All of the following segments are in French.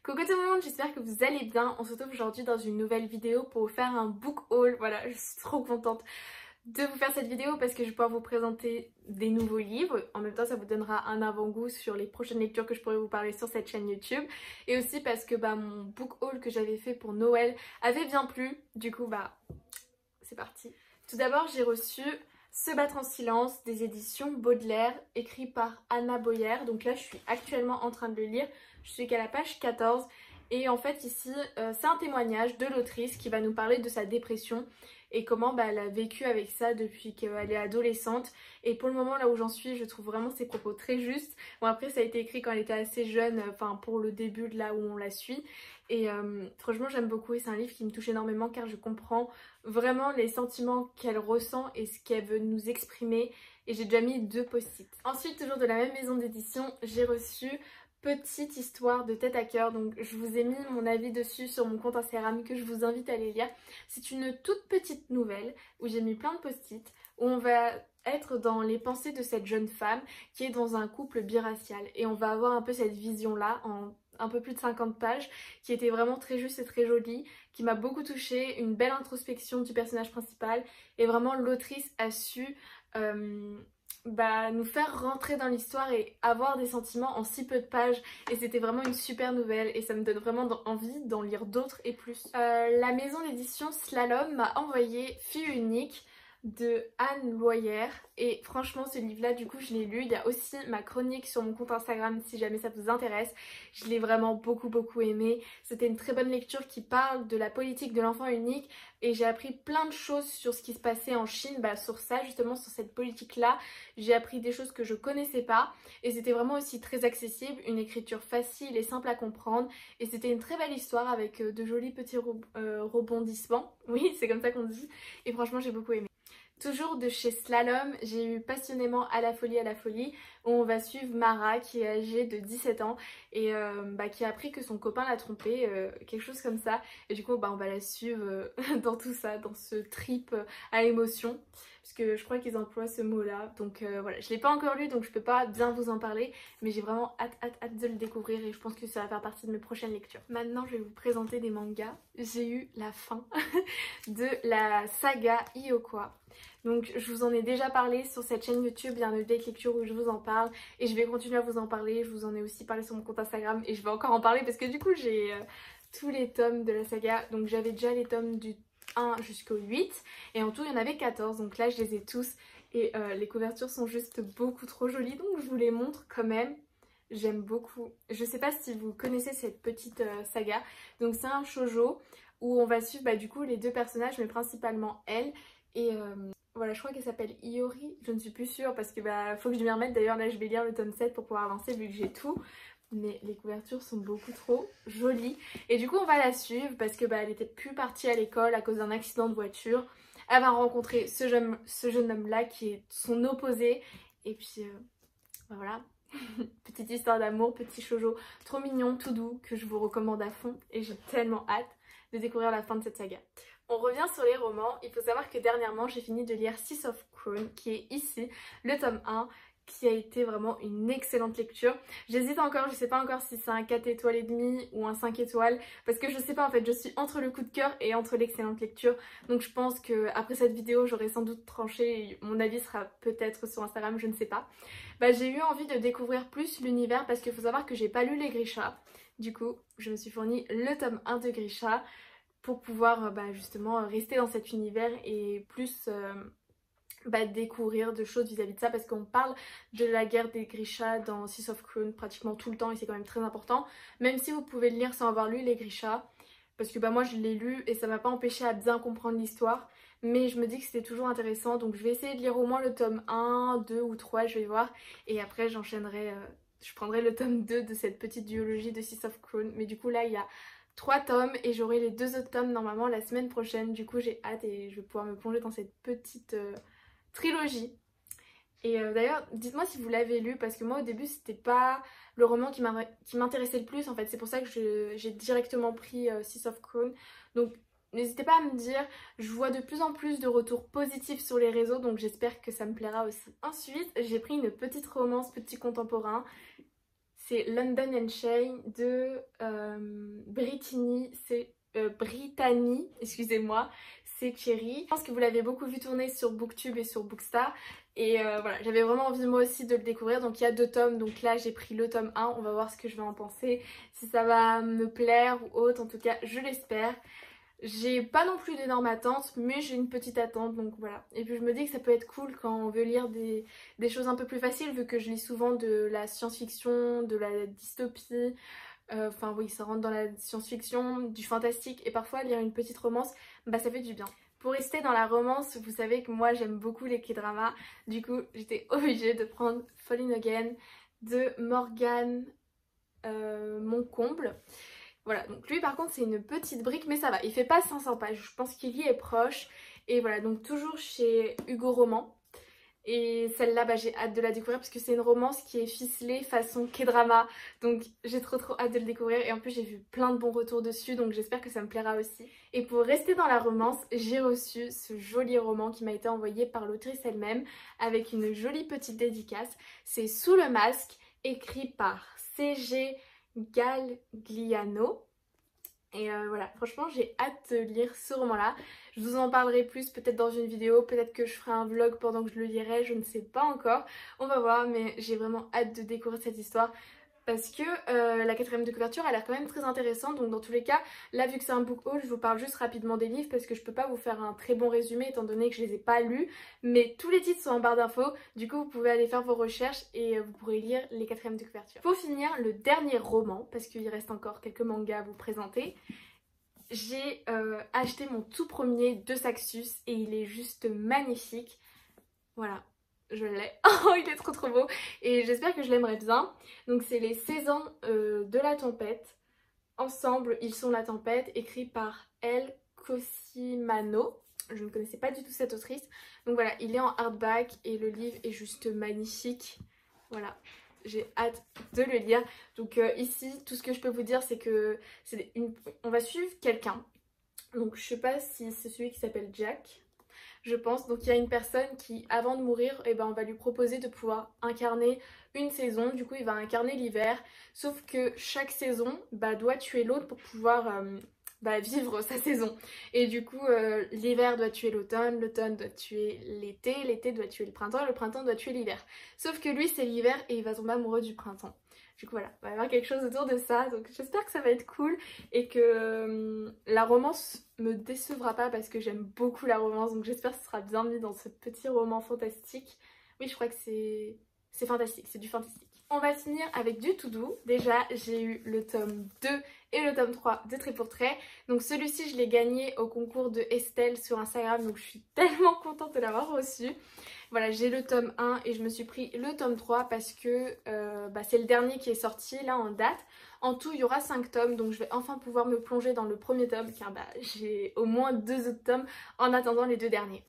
Coucou tout le monde, j'espère que vous allez bien. On se retrouve aujourd'hui dans une nouvelle vidéo pour vous faire un book haul. Voilà, je suis trop contente de vous faire cette vidéo parce que je vais pouvoir vous présenter des nouveaux livres. En même temps, ça vous donnera un avant-goût sur les prochaines lectures que je pourrais vous parler sur cette chaîne YouTube. Et aussi parce que mon book haul que j'avais fait pour Noël avait bien plu. Du coup, c'est parti. Tout d'abord, j'ai reçu Se battre en silence des éditions Baudelaire, écrit par Anna Boyer. Donc là, je suis actuellement en train de le lire. Je suis qu'à la page 14. Et en fait, ici, c'est un témoignage de l'autrice qui va nous parler de sa dépression et comment elle a vécu avec ça depuis qu'elle est adolescente. Et pour le moment, là où j'en suis, je trouve vraiment ses propos très justes. Bon, après, ça a été écrit quand elle était assez jeune, pour le début de là où on la suit. Et franchement, j'aime beaucoup et c'est un livre qui me touche énormément car je comprends vraiment les sentiments qu'elle ressent et ce qu'elle veut nous exprimer. Et j'ai déjà mis 2 post-it. Ensuite, toujours de la même maison d'édition, j'ai reçu Petite histoire de tête à cœur. Donc je vous ai mis mon avis dessus sur mon compte Instagram que je vous invite à aller lire. C'est une toute petite nouvelle où j'ai mis plein de post-it, où on va être dans les pensées de cette jeune femme qui est dans un couple biracial. Et on va avoir un peu cette vision-là en un peu plus de 50 pages, qui était vraiment très juste et très jolie, qui m'a beaucoup touchée, une belle introspection du personnage principal, et vraiment l'autrice a su nous faire rentrer dans l'histoire et avoir des sentiments en si peu de pages, et c'était vraiment une super nouvelle et ça me donne vraiment envie d'en lire d'autres et plus. La maison d'édition Slalom m'a envoyé Fille unique de Anne Loyer et franchement ce livre là du coup je l'ai lu. Il y a aussi ma chronique sur mon compte Instagram si jamais ça vous intéresse. Je l'ai vraiment beaucoup aimé. C'était une très bonne lecture qui parle de la politique de l'enfant unique et j'ai appris plein de choses sur ce qui se passait en Chine, sur ça justement, sur cette politique là. J'ai appris des choses que je connaissais pas et c'était vraiment aussi très accessible, une écriture facile et simple à comprendre et c'était une très belle histoire avec de jolis petits rebondissements, oui c'est comme ça qu'on dit, et franchement j'ai beaucoup aimé. Toujours de chez Slalom, j'ai eu Passionnément à la folie, où on va suivre Mara qui est âgée de 17 ans et qui a appris que son copain l'a trompée, quelque chose comme ça. Et du coup on va la suivre dans tout ça, dans ce trip à l'émotion, parce que je crois qu'ils emploient ce mot là. Donc voilà, je l'ai pas encore lu donc je peux pas bien vous en parler, mais j'ai vraiment hâte de le découvrir et je pense que ça va faire partie de mes prochaines lectures. Maintenant je vais vous présenter des mangas. J'ai eu la fin de la saga Iokwa. Donc je vous en ai déjà parlé sur cette chaîne YouTube, il y a une update lecture où je vous en parle et je vais continuer à vous en parler. Je vous en ai aussi parlé sur mon compte Instagram et je vais encore en parler parce que du coup j'ai tous les tomes de la saga. Donc j'avais déjà les tomes du 1 jusqu'au 8 et en tout il y en avait 14, donc là je les ai tous et les couvertures sont juste beaucoup trop jolies donc je vous les montre quand même. J'aime beaucoup. Je sais pas si vous connaissez cette petite saga, donc c'est un shoujo où on va suivre du coup les 2 personnages mais principalement elle. Et voilà, je crois qu'elle s'appelle Iori, je ne suis plus sûre parce que faut que je m'y remette. D'ailleurs là je vais lire le tome 7 pour pouvoir avancer vu que j'ai tout. Mais les couvertures sont beaucoup trop jolies. Et du coup on va la suivre parce que elle était plus partie à l'école à cause d'un accident de voiture. Elle va rencontrer ce jeune homme là qui est son opposé. Et puis voilà. Petite histoire d'amour, petit shoujo trop mignon, tout doux, que je vous recommande à fond. Et j'ai tellement hâte de découvrir la fin de cette saga. On revient sur les romans. Il faut savoir que dernièrement j'ai fini de lire Six of Crown qui est ici, le tome 1, qui a été vraiment une excellente lecture. J'hésite encore, je sais pas encore si c'est un 4 étoiles et demi ou un 5 étoiles parce que je sais pas en fait, je suis entre le coup de cœur et entre l'excellente lecture. Donc je pense que après cette vidéo j'aurai sans doute tranché et mon avis sera peut-être sur Instagram, je ne sais pas. J'ai eu envie de découvrir plus l'univers parce qu'il faut savoir que j'ai pas lu les Grisha. Du coup je me suis fourni le tome 1 de Grisha pour pouvoir justement rester dans cet univers et plus découvrir de choses vis-à-vis de ça parce qu'on parle de la guerre des Grisha dans Six of Crown pratiquement tout le temps et c'est quand même très important, même si vous pouvez le lire sans avoir lu les Grisha parce que moi je l'ai lu et ça m'a pas empêché à bien comprendre l'histoire, mais je me dis que c'était toujours intéressant donc je vais essayer de lire au moins le tome 1, 2 ou 3, je vais voir, et après j'enchaînerai, je prendrai le tome 2 de cette petite duologie de Six of Crown. Mais du coup là il y a 3 tomes et j'aurai les 2 autres tomes normalement la semaine prochaine. Du coup j'ai hâte et je vais pouvoir me plonger dans cette petite trilogie. Et d'ailleurs dites-moi si vous l'avez lu parce que moi au début c'était pas le roman qui m'intéressait le plus en fait. C'est pour ça que j'ai directement pris Six of Crown. Donc n'hésitez pas à me dire, je vois de plus en plus de retours positifs sur les réseaux donc j'espère que ça me plaira aussi. Ensuite j'ai pris une petite romance, petit contemporain. c'est London Unchained de Brittany, excusez-moi, c'est Cherry. Je pense que vous l'avez beaucoup vu tourner sur Booktube et sur Bookstar. Et voilà, j'avais vraiment envie moi aussi de le découvrir. Donc il y a 2 tomes, donc là j'ai pris le tome 1. On va voir ce que je vais en penser, si ça va me plaire ou autre. En tout cas, je l'espère. J'ai pas non plus d'énormes attentes, mais j'ai une petite attente, donc voilà. Et puis je me dis que ça peut être cool quand on veut lire des choses un peu plus faciles, vu que je lis souvent de la science-fiction, de la dystopie. Enfin oui, ça rentre dans la science-fiction, du fantastique, et parfois lire une petite romance, bah ça fait du bien. Pour rester dans la romance, vous savez que moi j'aime beaucoup les K-dramas, du coup j'étais obligée de prendre Falling Again de Morgane Moncomble. Voilà, donc lui par contre c'est une petite brique, mais ça va, il fait pas 500 pages, je pense qu'il y est proche. Et voilà, donc toujours chez Hugo Roman. Et celle-là, bah, j'ai hâte de la découvrir parce que c'est une romance qui est ficelée façon K-drama. Donc j'ai trop hâte de le découvrir. Et en plus j'ai vu plein de bons retours dessus, donc j'espère que ça me plaira aussi. Et pour rester dans la romance, j'ai reçu ce joli roman qui m'a été envoyé par l'autrice elle-même avec une jolie petite dédicace. C'est Sous le masque, écrit par C.G. Galgliano. Et voilà, franchement j'ai hâte de lire ce roman-là. Je vous en parlerai plus peut-être dans une vidéo, peut-être que je ferai un vlog pendant que je le lirai, je ne sais pas encore. On va voir, mais j'ai vraiment hâte de découvrir cette histoire. Parce que la 4ème de couverture a l'air quand même très intéressante. Donc dans tous les cas, là vu que c'est un book haul, je vous parle juste rapidement des livres parce que je peux pas vous faire un très bon résumé étant donné que je les ai pas lus. Mais tous les titres sont en barre d'infos, du coup vous pouvez aller faire vos recherches et vous pourrez lire les 4ème de couverture. Pour finir, le dernier roman, parce qu'il reste encore quelques mangas à vous présenter. J'ai acheté mon tout premier de Saxus et il est juste magnifique. Voilà. Je l'ai. Oh, il est trop beau. Et j'espère que je l'aimerais bien. Donc c'est les 16 ans de la tempête. Ensemble, ils sont la tempête, écrit par El Cosimano. Je ne connaissais pas du tout cette autrice. Donc voilà, il est en hardback et le livre est juste magnifique. Voilà. J'ai hâte de le lire. Donc ici, tout ce que je peux vous dire, c'est que on va suivre quelqu'un. Donc je sais pas si c'est celui qui s'appelle Jack. Je pense. Donc il y a une personne qui, avant de mourir, eh ben, on va lui proposer de pouvoir incarner une saison. Du coup, il va incarner l'hiver. Sauf que chaque saison doit tuer l'autre pour pouvoir vivre sa saison. Et du coup, l'hiver doit tuer l'automne, l'automne doit tuer l'été, l'été doit tuer le printemps doit tuer l'hiver. Sauf que lui, c'est l'hiver et il va tomber amoureux du printemps. Du coup voilà, il va y avoir quelque chose autour de ça, donc j'espère que ça va être cool et que la romance me décevra pas parce que j'aime beaucoup la romance, donc j'espère que ce sera bien mis dans ce petit roman fantastique. Oui, je crois que c'est fantastique, c'est du fantastique. On va finir avec du tout doux. Déjà, j'ai eu le tome 2 et le tome 3 de Trait pour Trait. Donc celui-ci, je l'ai gagné au concours de Estelle sur Instagram, donc je suis tellement contente de l'avoir reçu. Voilà, j'ai le tome 1 et je me suis pris le tome 3 parce que c'est le dernier qui est sorti là en date. En tout, il y aura 5 tomes, donc je vais enfin pouvoir me plonger dans le premier tome car j'ai au moins 2 autres tomes en attendant les 2 derniers.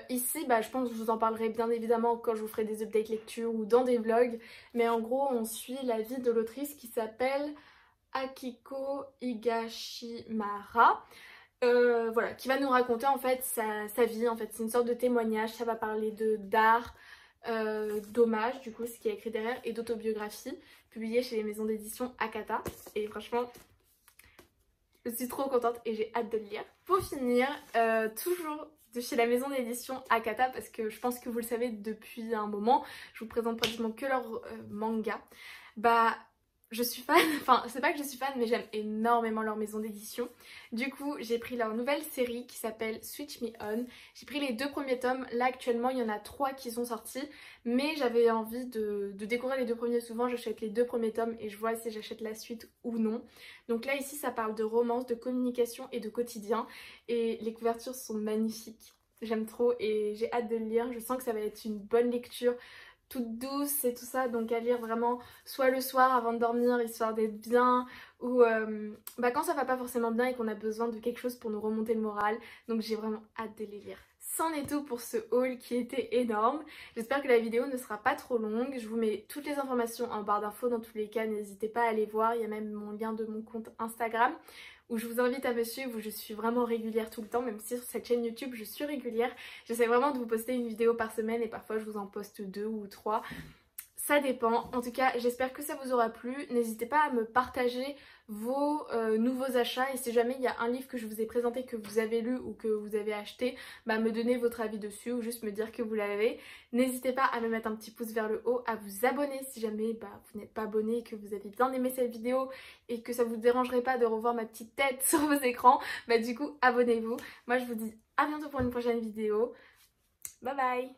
Ici, je pense que je vous en parlerai bien évidemment quand je vous ferai des updates lecture ou dans des vlogs. Mais en gros, on suit la vie de l'autrice qui s'appelle Akiko Higashimara. Voilà, qui va nous raconter en fait sa vie. En fait, c'est une sorte de témoignage. Ça va parler d'art, d'hommage, du coup, ce qui est écrit derrière, et d'autobiographie, publiée chez les maisons d'édition Akata. Et franchement, je suis trop contente et j'ai hâte de le lire. Pour finir, toujours de chez la maison d'édition Akata, parce que je pense que vous le savez depuis un moment, je vous présente pratiquement que leurs mangas. Je suis fan, enfin c'est pas que je suis fan mais j'aime énormément leur maison d'édition. Du coup j'ai pris leur nouvelle série qui s'appelle Switch Me On. J'ai pris les 2 premiers tomes, là actuellement il y en a 3 qui sont sortis. Mais j'avais envie de découvrir les 2 premiers, souvent j'achète les 2 premiers tomes et je vois si j'achète la suite ou non. Donc là ici ça parle de romance, de communication et de quotidien. Et les couvertures sont magnifiques, j'aime trop et j'ai hâte de le lire. Je sens que ça va être une bonne lecture, toute douce et tout ça, donc à lire vraiment soit le soir avant de dormir histoire d'être bien, ou quand ça va pas forcément bien et qu'on a besoin de quelque chose pour nous remonter le moral. Donc j'ai vraiment hâte de les lire. C'en est tout pour ce haul qui était énorme. J'espère que la vidéo ne sera pas trop longue. Je vous mets toutes les informations en barre d'infos dans tous les cas, n'hésitez pas à aller voir. Il y a même mon lien de mon compte Instagram où je vous invite à me suivre, où je suis vraiment régulière tout le temps, même si sur cette chaîne YouTube je suis régulière. J'essaie vraiment de vous poster une vidéo par semaine et parfois je vous en poste 2 ou 3. Ça dépend. En tout cas, j'espère que ça vous aura plu. N'hésitez pas à me partager vos nouveaux achats, et si jamais il y a un livre que je vous ai présenté que vous avez lu ou que vous avez acheté, bah me donner votre avis dessus ou juste me dire que vous l'avez. N'hésitez pas à me mettre un petit pouce vers le haut, à vous abonner si jamais vous n'êtes pas abonné et que vous avez bien aimé cette vidéo et que ça vous dérangerait pas de revoir ma petite tête sur vos écrans, bah du coup abonnez-vous. Moi je vous dis à bientôt pour une prochaine vidéo. Bye bye.